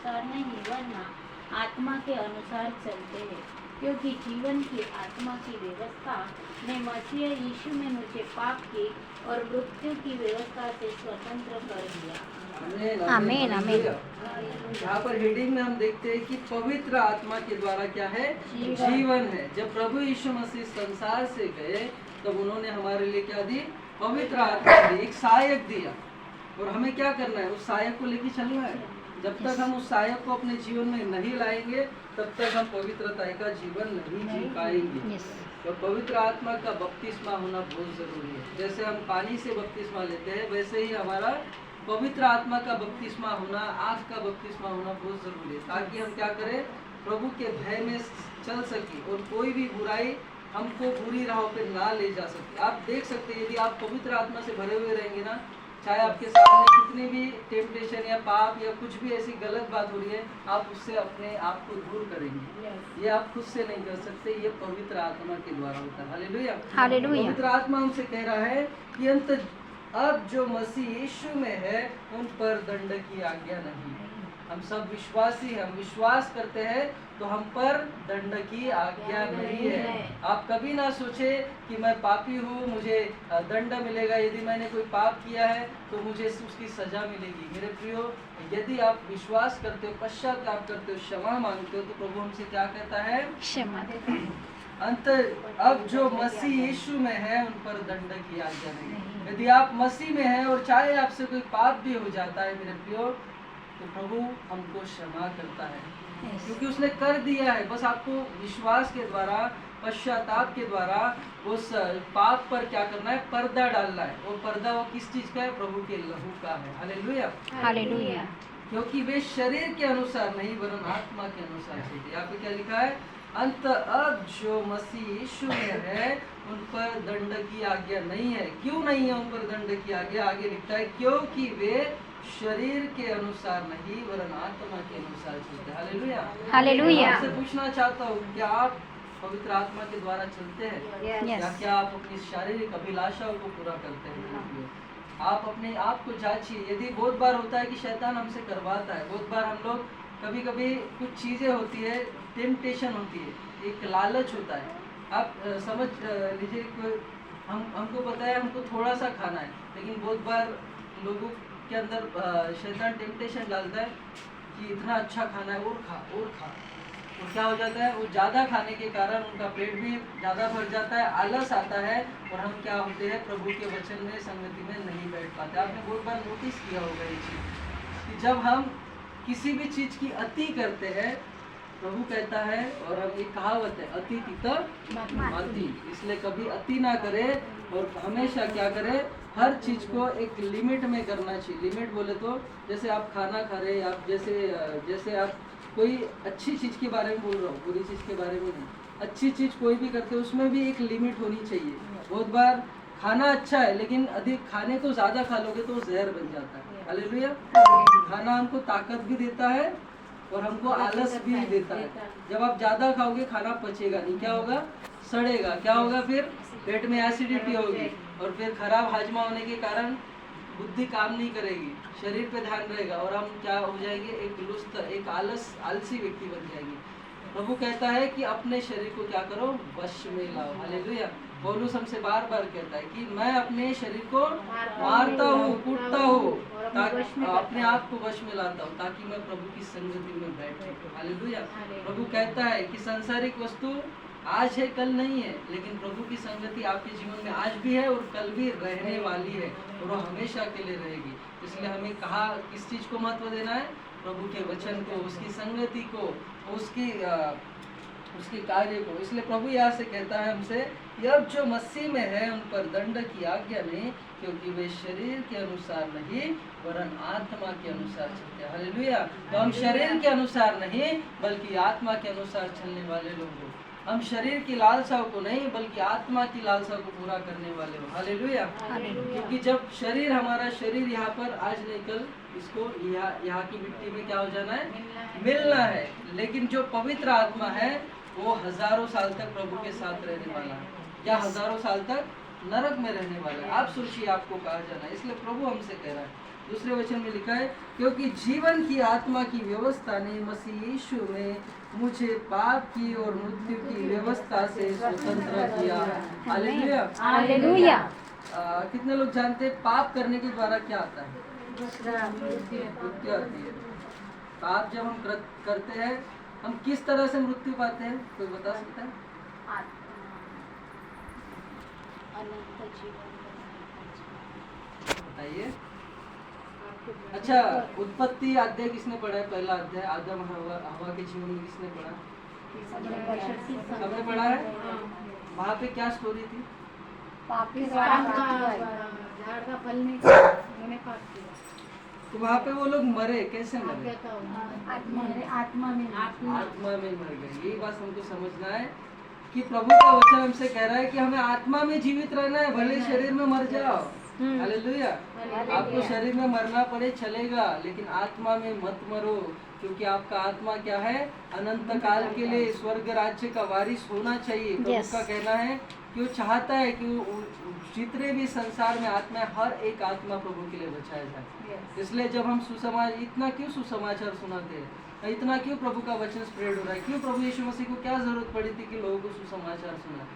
अनुसार नहीं वरना आत्मा के अनुसार चलते हैं, क्योंकि जीवन की आत्मा की व्यवस्था ने मसीह यीशु में मुझे पाप की और मृत्यु की व्यवस्था से स्वतंत्र कर दिया। आमीन आमीन। यहाँ पर हेडिंग में हम देखते हैं कि पवित्र आत्मा के द्वारा क्या है? जीवन है। जब प्रभु यीशु मसीह संसार से गए तब उन्होंने हमारे लिए क्या दी? पवित्र आत्मा दी, एक सहायक दिया। और हमें क्या करना है? उस सहायक को लेके चलना है। जब तक हम उस सहायक को अपने जीवन में नहीं लाएंगे तब तक हम पवित्रता का जीवन नहीं जी पाएंगे। तो पवित्र आत्मा का बपतिस्मा होना बहुत जरूरी है। जैसे हम पानी से बपतिस्मा लेते हैं वैसे ही हमारा पवित्र आत्मा का बपतिस्मा होना, आग का बपतिस्मा होना बहुत जरूरी है, ताकि हम क्या करें? प्रभु के भय में चल सके और कोई भी बुराई हमको बुरी राहों पे ना ले जा सके। आप देख सकते हैं, यदि आप पवित्र आत्मा से भरे हुए रहेंगे ना, चाहे आपके सामने कितनी भी टेम्पटेशन या पाप या कुछ भी ऐसी गलत बात हो रही है, आप उससे अपने आप को दूर करेंगे। ये आप खुद से नहीं कर सकते, ये पवित्र आत्मा के द्वारा होता है। Hallelujah hallelujah. पवित्र आत्मा हमसे कह रहा है कि अंत अब जो मसीह यीशु में है उन पर दंड की आज्ञा नहीं। हम सब विश्वासी, हम विश्वास करते हैं तो हम पर दंड की आज्ञा नहीं है। आप कभी ना सोचे कि मैं पापी हूँ, मुझे दंड मिलेगा, यदि मैंने कोई पाप किया है तो मुझे उसकी सजा मिलेगी। मेरे प्रियो, यदि आप विश्वास करते हो, पश्चाताप करते हो, क्षमा मांगते हो, तो प्रभु हमसे क्या कहता है? क्षमा देता है। अंत अब जो मसीह यीशु में है उन पर दंड की आज्ञा नहीं। यदि आप मसीह में हैं और चाहे आपसे कोई पाप भी हो जाता है मेरे प्रियो, तो प्रभु हमको क्षमा करता है, क्योंकि उसने कर दिया है। बस आपको विश्वास के द्वारा, पश्चाताप के द्वारा उस पाप पर क्या करना है? पर्दा डालना है। और पर्दा वो किस चीज का है? प्रभु के लहू का है। Hallelujah hallelujah. क्योंकि वे शरीर के अनुसार नहीं वरन आत्मा के अनुसार चलते। यहाँ पे क्या लिखा है? अंत अब जो मसीह यीशु में है उन पर दंड की आज्ञा नहीं है। क्यों नहीं है उन पर दंड की आज्ञा? आगे लिखता है क्योंकि वे शरीर के अनुसार नहीं वरन आत्मा के अनुसार चलते। Hallelujah hallelujah. आपसे पूछना चाहता हूँ, क्या आप पवित्र आत्मा के द्वारा चलते हैं? या क्या आप अपनी शारीरिक अभिलाषाओं को पूरा करते हैं? आप अपने आप को जांचिए। यदि बहुत बार होता है कि शैतान हमसे करवाता है, बहुत बार हम लोग कभी कभी कुछ चीज़ें होती है, टेम्पटेशन होती है, एक लालच होता है। आप समझ लीजिए, हमको पता है हमको थोड़ा सा खाना है, लेकिन बहुत बार लोगों के अंदर शैतान टेम्पटेशन डालता है कि इतना अच्छा खाना है, और खा और खा। और क्या हो जाता है? वो ज़्यादा खाने के कारण उनका पेट भी ज़्यादा भर जाता है, आलस आता है, और हम क्या होते हैं? प्रभु के वचन में, संगति में नहीं बैठ पाते। आपने बहुत बार नोटिस किया होगा ये चीज़ कि जब हम किसी भी चीज़ की अति करते हैं, प्रभु कहता है, और हम एक कहावत है, अति तित माती। इसलिए कभी अति ना करे और हमेशा क्या करे? हर चीज़ को एक लिमिट में करना चाहिए। लिमिट बोले तो जैसे आप खाना खा रहे हैं, आप जैसे आप कोई अच्छी चीज़ के बारे में बोल रहा हूँ, बुरी चीज़ के बारे में नहीं। अच्छी चीज़ कोई भी करते हो उसमें भी एक लिमिट होनी चाहिए। बहुत बार खाना अच्छा है, लेकिन अधिक खाने को ज़्यादा खा लोगे तो जहर बन जाता है। हालेलुया। खाना हमको ताकत भी देता है और हमको आलस भी देता है। जब आप ज़्यादा खाओगे खाना पचेगा नहीं, क्या होगा? सड़ेगा। क्या होगा? फिर पेट में एसिडिटी होगी, और फिर खराब हाजमा होने के कारण बुद्धि काम नहीं करेगी, शरीर पे ध्यान रहेगा, और हम क्या हो जाएंगे? एक लुस्त, एक आलसी व्यक्ति बन जाएंगे। प्रभु कहता है कि अपने शरीर को क्या करो? वश में लाओ। हालेलुया। पौलुस हमसे बार बार कहता है कि मैं अपने शरीर को मारता हूँ, कूटता हूँ, ताकि अपने आप को वश में लाता हूँ, ताकि मैं प्रभु की संगति में बैठूं। हालेलुया। प्रभु कहता है कि सांसारिक वस्तु आज है, कल नहीं है, लेकिन प्रभु की संगति आपके जीवन में आज भी है और कल भी रहने वाली है, और वो हमेशा के लिए रहेगी। इसलिए हमें कहा किस चीज़ को महत्व देना है? प्रभु के वचन को, उसकी संगति को, उसके कार्य को। इसलिए प्रभु यहाँ से कहता है हमसे, अब जो मसीह में है उन पर दंड की आज्ञा नहीं, क्योंकि वे शरीर के अनुसार नहीं वरन आत्मा के अनुसार चलते हैं। हालेलुया। तो हम शरीर के अनुसार नहीं बल्कि आत्मा के अनुसार चलने वाले लोग हो। हम शरीर की लालसाओं को नहीं बल्कि आत्मा की लालसाओं को पूरा करने वाले हो। हालेलुया। क्योंकि जब शरीर, हमारा शरीर यहाँ पर आज नहीं कल इसको यहाँ की मिट्टी में क्या हो जाना है? मिलना है। लेकिन जो पवित्र आत्मा है वो हजारों साल तक प्रभु के साथ रहने वाला है, या हजारों साल तक नरक में रहने वाला है। आप सोचिए आपको कहा जाना है। इसलिए प्रभु हमसे कह रहा है दूसरे वचन में लिखा है, क्योंकि जीवन की आत्मा की व्यवस्था ने मसीह यीशु में मुझे पाप की और मृत्यु की व्यवस्था से स्वतंत्र किया। हालेलुया। हालेलुया। कितने लोग जानते हैं पाप करने के द्वारा क्या आता है? मृत्यु आती है। पाप जब हम करते हैं, हम किस तरह से मृत्यु पाते हैं? कोई बता सकता है? अनंत जीवन बताइए। अच्छा, उत्पत्ति अध्याय किसने पढ़ा है? पहला अध्याय आदम हवा के जीवन में किसने पढ़ा? सबने पढ़ा है। वहाँ पे क्या स्टोरी थी? झाड़ का फल नहीं खाया, उन्होंने पाप किया। तो वहाँ पे वो लोग मरे, कैसे मरे? आत्मा में आत्मा में मर गए। यही बात हमको समझना है कि प्रभु का वचन हमसे कह रहा है कि हमें आत्मा में जीवित रहना है, भले शरीर में मर जाओ। हालेलुया। आपको शरीर में मरना पड़े चलेगा, लेकिन आत्मा में मत मरो, क्योंकि आपका आत्मा क्या है? अनंत काल के लिए स्वर्ग राज्य का वारिस होना चाहिए। प्रभु का कहना है कि वो चाहता है कि जितने भी संसार में आत्मा है, हर एक आत्मा प्रभु के लिए बचाया जाए। इसलिए जब हम इतना क्यों सुसमाचार सुनाते हैं, इतना क्यों प्रभु का वचन स्प्रेड हो रहा है, क्यों प्रभु यीशु मसीह को क्या जरूरत पड़ी थी कि लोगों को सुसमाचार सुना?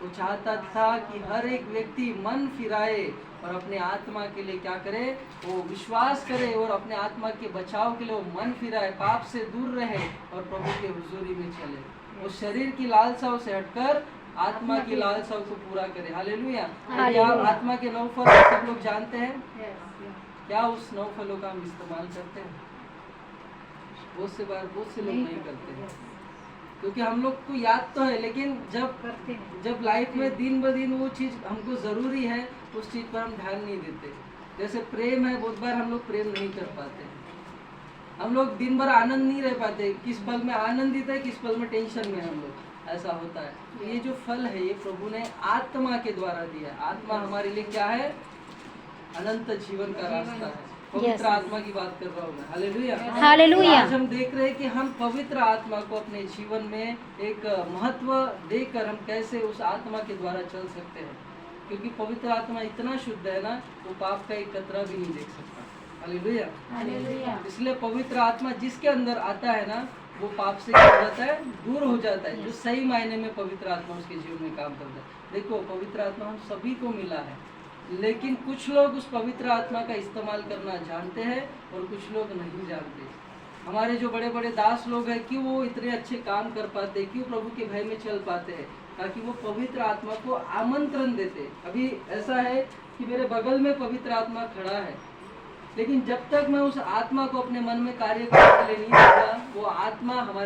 वो चाहता था कि हर एक व्यक्ति मन फिराए और अपने आत्मा के लिए क्या करे? वो विश्वास करे और अपने आत्मा के बचाव के लिए वो मन फिराए, पाप से दूर रहे और प्रभु के हुजूरी में चले। वो शरीर की लालसाओं से हटकर आत्मा की लालसाओं को पूरा करे। हालेलुया। क्या आत्मा के 9 फल सब लोग जानते हैं? क्या उस 9 फलों का हम इस्तेमाल करते हैं? बहुत से लोग नहीं करते हैं, क्योंकि हम लोग को याद तो है, लेकिन जब लाइफ में दिन ब दिन वो चीज़ हमको ज़रूरी है, उस चीज़ पर हम ध्यान नहीं देते। जैसे प्रेम है, बहुत बार हम लोग प्रेम नहीं कर पाते। हम लोग दिन भर आनंद नहीं रह पाते, किस पल में आनंदित है, किस पल में टेंशन में हम लोग, ऐसा होता है। तो ये जो फल है, ये प्रभु ने आत्मा के द्वारा दिया है। आत्मा हमारे लिए क्या है? अनंत जीवन का रास्ता है। पवित्र आत्मा की बात कर रहा हूँ मैं। हालेलुया। हालेलुया। आज हम देख रहे हैं कि हम पवित्र आत्मा को अपने जीवन में एक महत्व देकर हम कैसे उस आत्मा के द्वारा चल सकते हैं, क्योंकि पवित्र आत्मा इतना शुद्ध है ना, वो पाप का एक कतरा भी नहीं देख सकता। हालेलुया। हालेलुया। इसलिए पवित्र आत्मा जिसके अंदर आता है ना, वो पाप से क्या हो जाता है? दूर हो जाता है। जो सही मायने में पवित्र आत्मा उसके जीवन में काम करता है। देखो, पवित्र आत्मा हम सभी को मिला है, लेकिन कुछ लोग उस पवित्र आत्मा का इस्तेमाल करना जानते हैं और कुछ लोग नहीं जानते। हमारे जो बड़े बड़े दास लोग हैं, क्यों वो इतने अच्छे काम कर पाते हैं, क्यों प्रभु के भय में चल पाते हैं? ताकि वो पवित्र आत्मा को आमंत्रण देते। अभी ऐसा है कि मेरे बगल में पवित्र आत्मा खड़ा है, लेकिन जब तक मैं उस आत्मा को अपने मन में कार्य करने के लिए नहीं देता, वो आत्मा हमारे